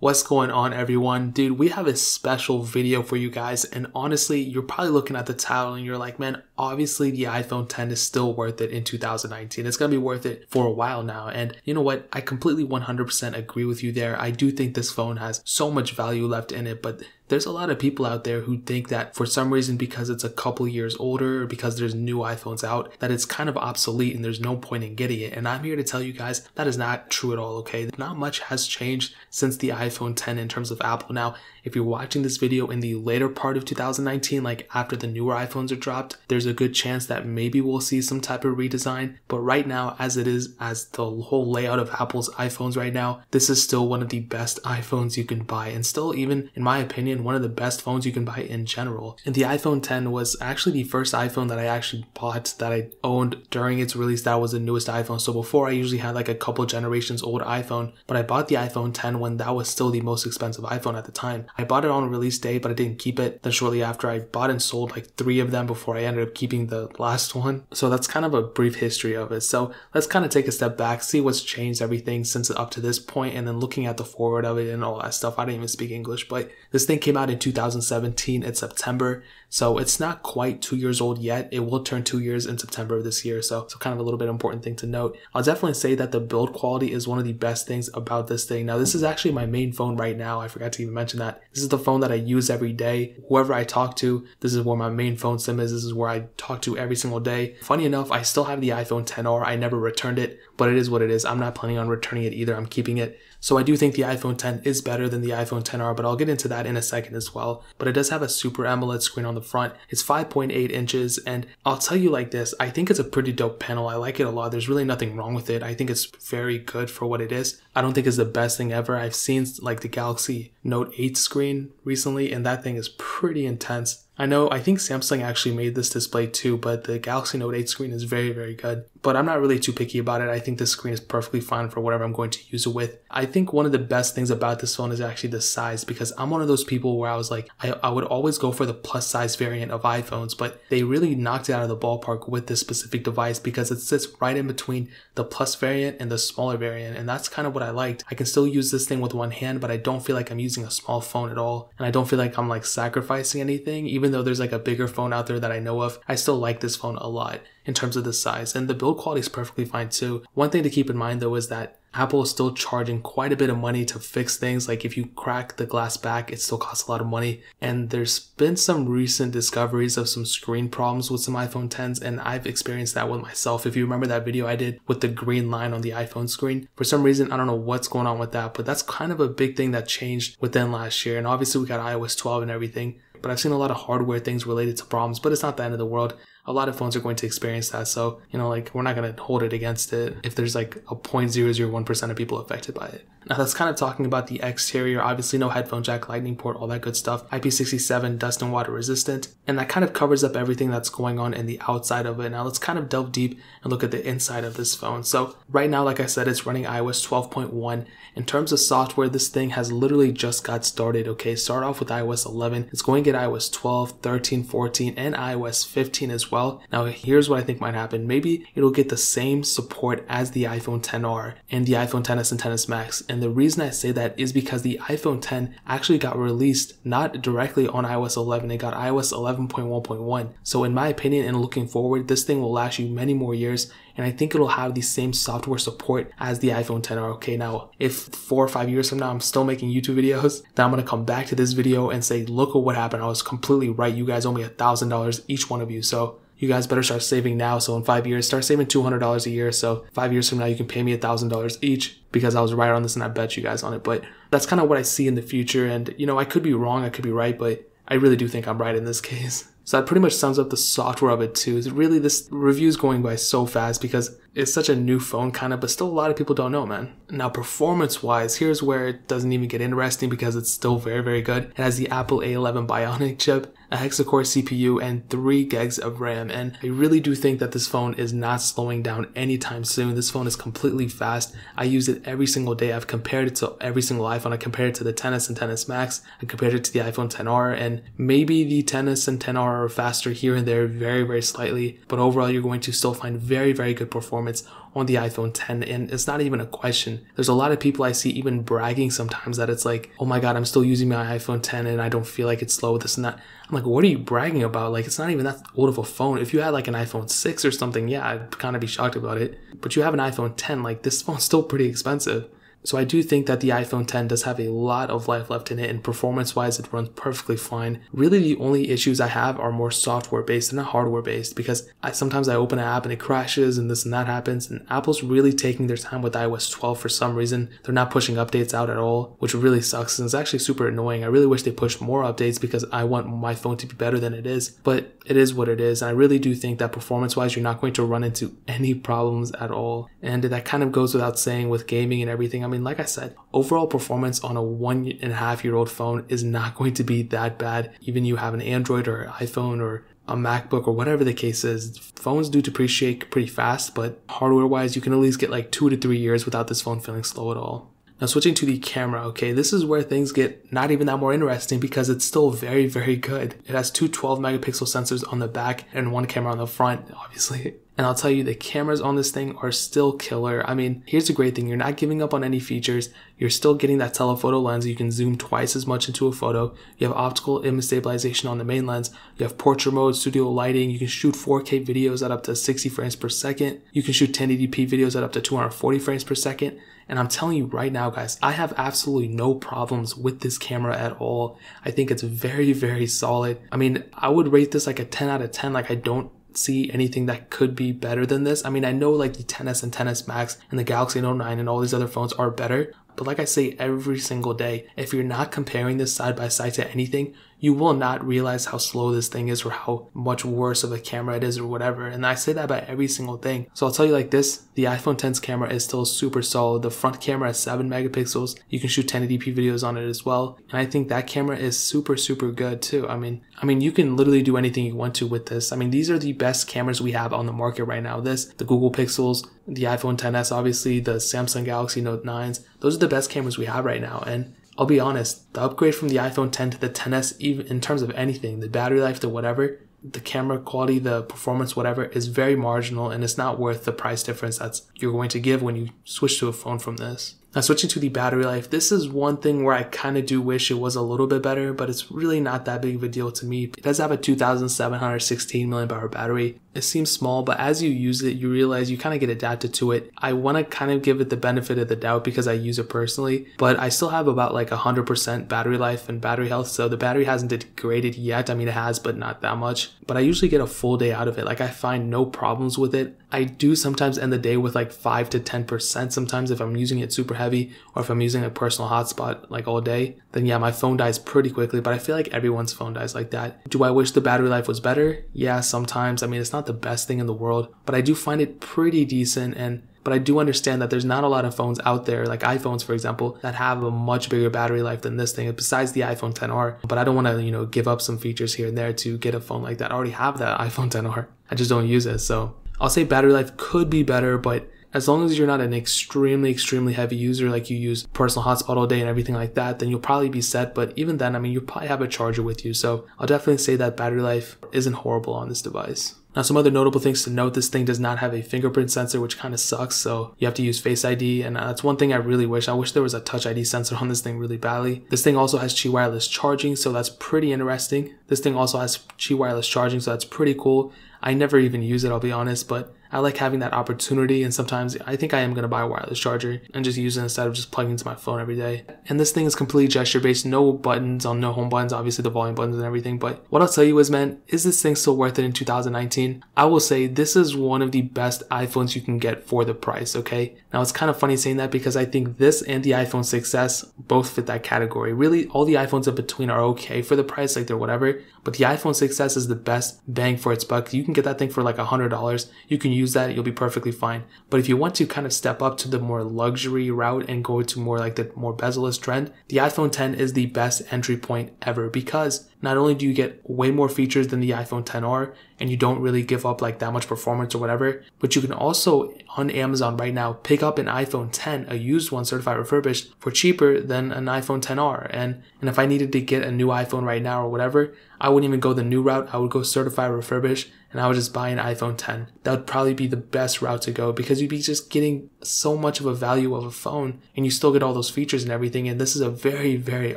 What's going on, everyone? Dude, we have a special video for you guys, and honestly, you're probably looking at the title and you're like, man, obviously the iPhone 10 is still worth it in 2019. It's gonna be worth it for a while now, and you know what? I completely 100% agree with you there. I do think this phone has so much value left in it, but there's a lot of people out there who think that for some reason, because it's a couple years older or because there's new iPhones out, that it's kind of obsolete and there's no point in getting it. And I'm here to tell you guys that is not true at all, okay? Not much has changed since the iPhone 10 in terms of Apple. Now, if you're watching this video in the later part of 2019, like after the newer iPhones are dropped, there's a good chance that maybe we'll see some type of redesign. But right now, as it is, as the whole layout of Apple's iPhones right now, this is still one of the best iPhones you can buy, and still, even in my opinion, one of the best phones you can buy in general. And the iPhone 10 was actually the first iPhone that I actually bought, that I owned during its release. That was the newest iPhone. So before, I usually had like a couple generations old iPhone, but I bought the iPhone 10 when that was still the most expensive iPhone at the time. I bought it on release day, but I didn't keep it. Then shortly after, I bought and sold like 3 of them before I ended up keeping the last one. So that's kind of a brief history of it. So let's kind of take a step back, see what's changed everything since up to this point, and then looking at the forward of it and all that stuff. I didn't even speak English, but this thing came out in 2017. It's September, so it's not quite 2 years old yet. It will turn 2 years in September of this year, so kind of a little bit important thing to note. I'll definitely say that the build quality is one of the best things about this thing. Now, this is actually my main phone right now. I forgot to even mention that. This is the phone that I use every day. Whoever I talk to, this is where my main phone SIM is. This is where I talk to every single day. Funny enough, I still have the iPhone XR. I never returned it, but it is what it is. I'm not planning on returning it either. I'm keeping it. So I do think the iPhone 10 is better than the iPhone XR, but I'll get into that in a second as well. But it does have a Super AMOLED screen on the front. It's 5.8 inches, and I'll tell you like this, I think it's a pretty dope panel. I like it a lot. There's really nothing wrong with it. I think it's very good for what it is. I don't think it's the best thing ever. I've seen like the Galaxy Note 8 screen recently, and that thing is pretty intense. I think Samsung actually made this display too, but the Galaxy Note 8 screen is very, very good. But I'm not really too picky about it. I think this screen is perfectly fine for whatever I'm going to use it with. I think one of the best things about this phone is actually the size, because I'm one of those people where I was like, I would always go for the plus size variant of iPhones, but they really knocked it out of the ballpark with this specific device because it sits right in between the plus variant and the smaller variant, and that's kind of what I liked. I can still use this thing with one hand, but I don't feel like I'm using a small phone at all, and I don't feel like I'm like sacrificing anything. Even though there's like a bigger phone out there that I know of, I still like this phone a lot in terms of the size, and the build quality is perfectly fine too. One thing to keep in mind though is that Apple is still charging quite a bit of money to fix things. Like if you crack the glass back, it still costs a lot of money. And there's been some recent discoveries of some screen problems with some iPhone 10s, and I've experienced that with myself. If you remember that video I did with the green line on the iPhone screen, for some reason, I don't know what's going on with that, but that's kind of a big thing that changed within last year. And obviously we got iOS 12 and everything, but I've seen a lot of hardware things related to problems, but it's not the end of the world. A lot of phones are going to experience that, so, you know, like, we're not going to hold it against it if there's like a 0.001% of people affected by it. Now, that's kind of talking about the exterior. Obviously, no headphone jack, lightning port, all that good stuff. IP67, dust and water resistant, and that kind of covers up everything that's going on in the outside of it. Now, let's kind of delve deep and look at the inside of this phone. So, right now, like I said, it's running iOS 12.1. In terms of software, this thing has literally just got started, okay? Start off with iOS 11. It's going to get iOS 12, 13, 14, and iOS 15 as well. Now, here's what I think might happen. Maybe it'll get the same support as the iPhone XR and the iPhone XS and XS Max. And the reason I say that is because the iPhone 10 actually got released not directly on iOS 11. It got iOS 11.1.1. So in my opinion, and looking forward, this thing will last you many more years, and I think it'll have the same software support as the iPhone XR. Okay, now if 4 or 5 years from now I'm still making YouTube videos, then I'm going to come back to this video and say, look at what happened. I was completely right. You guys owe me $1,000 each one of you. So you guys better start saving now. So in 5 years, start saving $200 a year. So 5 years from now, you can pay me $1,000 each because I was right on this and I bet you guys on it. But that's kind of what I see in the future. And, you know, I could be wrong, I could be right, but I really do think I'm right in this case. So that pretty much sums up the software of it too. It's really, this review is going by so fast because it's such a new phone kind of, but still a lot of people don't know, man. Now, performance wise, here's where it doesn't even get interesting because it's still very, very good. It has the Apple A11 Bionic chip, a hexa-core CPU, and 3 gigs of RAM. And I really do think that this phone is not slowing down anytime soon. This phone is completely fast. I use it every single day. I've compared it to every single iPhone. I compared it to the XS and XS Max. I compared it to the iPhone XR, and maybe the XS and XR are faster here and there, very, very slightly. But overall, you're going to still find very, very good performance performance on the iPhone 10, and it's not even a question. There's a lot of people I see even bragging sometimes that it's like, oh my god, I'm still using my iPhone 10 and I don't feel like it's slow, this and that. I'm like, what are you bragging about? Like, it's not even that old of a phone. If you had like an iPhone 6 or something, yeah, I'd kind of be shocked about it. But you have an iPhone 10, like this phone's still pretty expensive. So I do think that the iPhone 10 does have a lot of life left in it, and performance-wise, it runs perfectly fine. Really, the only issues I have are more software-based and not hardware-based, because sometimes I open an app and it crashes and this and that happens, and Apple's really taking their time with iOS 12 for some reason. They're not pushing updates out at all, which really sucks, and it's actually super annoying. I really wish they pushed more updates because I want my phone to be better than it is, but it is what it is, and I really do think that performance-wise, you're not going to run into any problems at all, and that kind of goes without saying with gaming and everything. I mean, like I said, overall performance on a 1.5-year-old phone is not going to be that bad. Even you have an Android or iPhone or a MacBook or whatever the case is, phones do depreciate pretty fast, but hardware wise, you can at least get like 2 to 3 years without this phone feeling slow at all. Now switching to the camera, okay, this is where things get not even that more interesting because it's still very, very good. It has two 12 megapixel sensors on the back and one camera on the front, obviously. And I'll tell you, the cameras on this thing are still killer. I mean, here's the great thing. You're not giving up on any features. You're still getting that telephoto lens. You can zoom twice as much into a photo. You have optical image stabilization on the main lens. You have portrait mode, studio lighting. You can shoot 4K videos at up to 60 frames per second. You can shoot 1080p videos at up to 240 frames per second. And I'm telling you right now, guys, I have absolutely no problems with this camera at all. I think it's very, very solid. I mean, I would rate this like a 10 out of 10. Like, I don't see anything that could be better than this. I mean, I know like the XS and XS Max and the Galaxy Note 9 and all these other phones are better, but like I say every single day, if you're not comparing this side by side to anything, you will not realize how slow this thing is or how much worse of a camera it is or whatever. And I say that about every single thing. So I'll tell you like this, the iPhone X's camera is still super solid. The front camera has 7 megapixels. You can shoot 1080p videos on it as well. And I think that camera is super, super good too. I mean, you can literally do anything you want to with this. I mean, these are the best cameras we have on the market right now. This, the Google Pixels, the iPhone XS, obviously, the Samsung Galaxy Note 9s. Those are the best cameras we have right now. And I'll be honest, the upgrade from the iPhone 10 to the XS, even in terms of anything, the battery life, the whatever, the camera quality, the performance, whatever, is very marginal, and it's not worth the price difference that's you're going to give when you switch to a phone from this. Now switching to the battery life, this is one thing where I kind of do wish it was a little bit better, but it's really not that big of a deal to me. It does have a 2716 mAh battery. It seems small, but as you use it, you realize you kind of get adapted to it. I want to kind of give it the benefit of the doubt because I use it personally, but I still have about like 100% battery life and battery health, so the battery hasn't degraded yet. I mean, it has, but not that much. But I usually get a full day out of it. Like, I find no problems with it. I do sometimes end the day with like 5 to 10% sometimes if I'm using it super heavy, or if I'm using a personal hotspot like all day, then yeah, my phone dies pretty quickly, but I feel like everyone's phone dies like that. Do I wish the battery life was better? Yeah, sometimes. I mean, it's not the best thing in the world, but I do find it pretty decent. But I do understand that there's not a lot of phones out there, like iPhones, for example, that have a much bigger battery life than this thing, besides the iPhone XR. But I don't want to, give up some features here and there to get a phone like that. I already have that iPhone XR. I just don't use it. So I'll say battery life could be better, but as long as you're not an extremely, extremely heavy user, like you use personal hotspot all day and everything like that, then you'll probably be set. But even then, I mean, you'll probably have a charger with you. So I'll definitely say that battery life isn't horrible on this device. Now, some other notable things to note, this thing does not have a fingerprint sensor, which kind of sucks. So you have to use Face ID. And that's one thing I really wish. I wish there was a Touch ID sensor on this thing really badly. This thing also has Qi wireless charging, so that's pretty interesting. This thing also has Qi wireless charging, so that's pretty cool. I never even use it, I'll be honest, but I like having that opportunity, and sometimes I think I am going to buy a wireless charger and just use it instead of just plugging into my phone every day. And this thing is completely gesture based, no buttons on, no home buttons, obviously the volume buttons and everything. But what I'll tell you is, man, is this thing still worth it in 2019? I will say this is one of the best iPhones you can get for the price, okay? Now it's kind of funny saying that because I think this and the iPhone 6s both fit that category. Really, all the iPhones in between are okay for the price, like they're whatever. But the iPhone 6s is the best bang for its buck. You can get that thing for like $100. You can use that, you'll be perfectly fine. But if you want to kind of step up to the more luxury route and go to more like the more bezel-less trend, the iPhone 10 is the best entry point ever, because not only do you get way more features than the iPhone XR, and you don't really give up like that much performance or whatever, but you can also on Amazon right now pick up an iPhone 10, a used one certified refurbished, for cheaper than an iPhone XR. And if I needed to get a new iPhone right now or whatever, I wouldn't even go the new route. I would go certified refurbished, and I would just buy an iPhone 10. That would probably be the best route to go because you'd be just getting so much of a value of a phone and you still get all those features and everything, and this is a very, very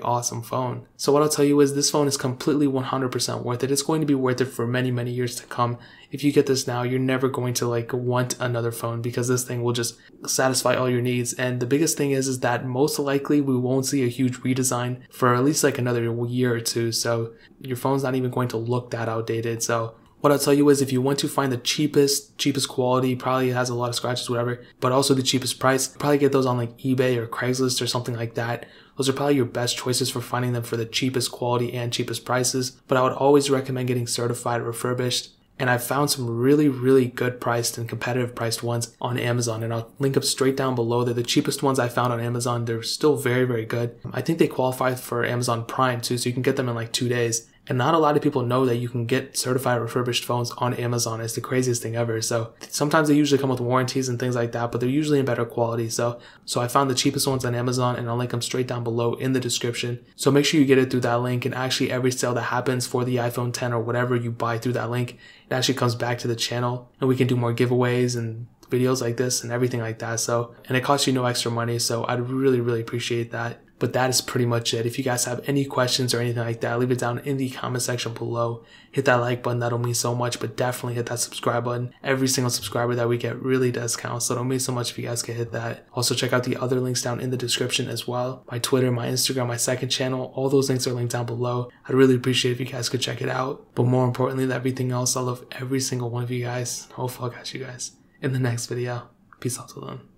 awesome phone. So what I'll tell you is this phone is completely 100% worth it. It's going to be worth it for many, many years to come. If you get this now, you're never going to want another phone because this thing will just satisfy all your needs. And the biggest thing is that most likely we won't see a huge redesign for at least another year or two. So your phone's not even going to look that outdated. So what I'll tell you is if you want to find the cheapest quality, probably has a lot of scratches, whatever, but also the cheapest price, probably get those on eBay or Craigslist or something like that. Those are probably your best choices for finding them for the cheapest quality and cheapest prices. But I would always recommend getting certified refurbished. And I've found some really, really good priced and competitive priced ones on Amazon. And I'll link up straight down below. They're the cheapest ones I found on Amazon. They're still very, very good. I think they qualify for Amazon Prime too, so you can get them in 2 days. And not a lot of people know that you can get certified refurbished phones on Amazon. It's the craziest thing ever. So sometimes they usually come with warranties and things like that, but they're usually in better quality. So I found the cheapest ones on Amazon, and I'll link them straight down below in the description. So make sure you get it through that link, and actually every sale that happens for the iPhone 10 or whatever you buy through that link, it actually comes back to the channel, and we can do more giveaways and videos like this and everything like that. So, and it costs you no extra money. So I'd really, really appreciate that. But that is pretty much it. If you guys have any questions or anything like that, leave it down in the comment section below. Hit that like button. That'll mean so much. But definitely hit that subscribe button. Every single subscriber that we get really does count. So it'll mean so much if you guys can hit that. Also check out the other links down in the description as well. My Twitter, my Instagram, my second channel. All those links are linked down below. I'd really appreciate if you guys could check it out. But more importantly than everything else, I love every single one of you guys. Hopefully I'll catch you guys in the next video. Peace out till then.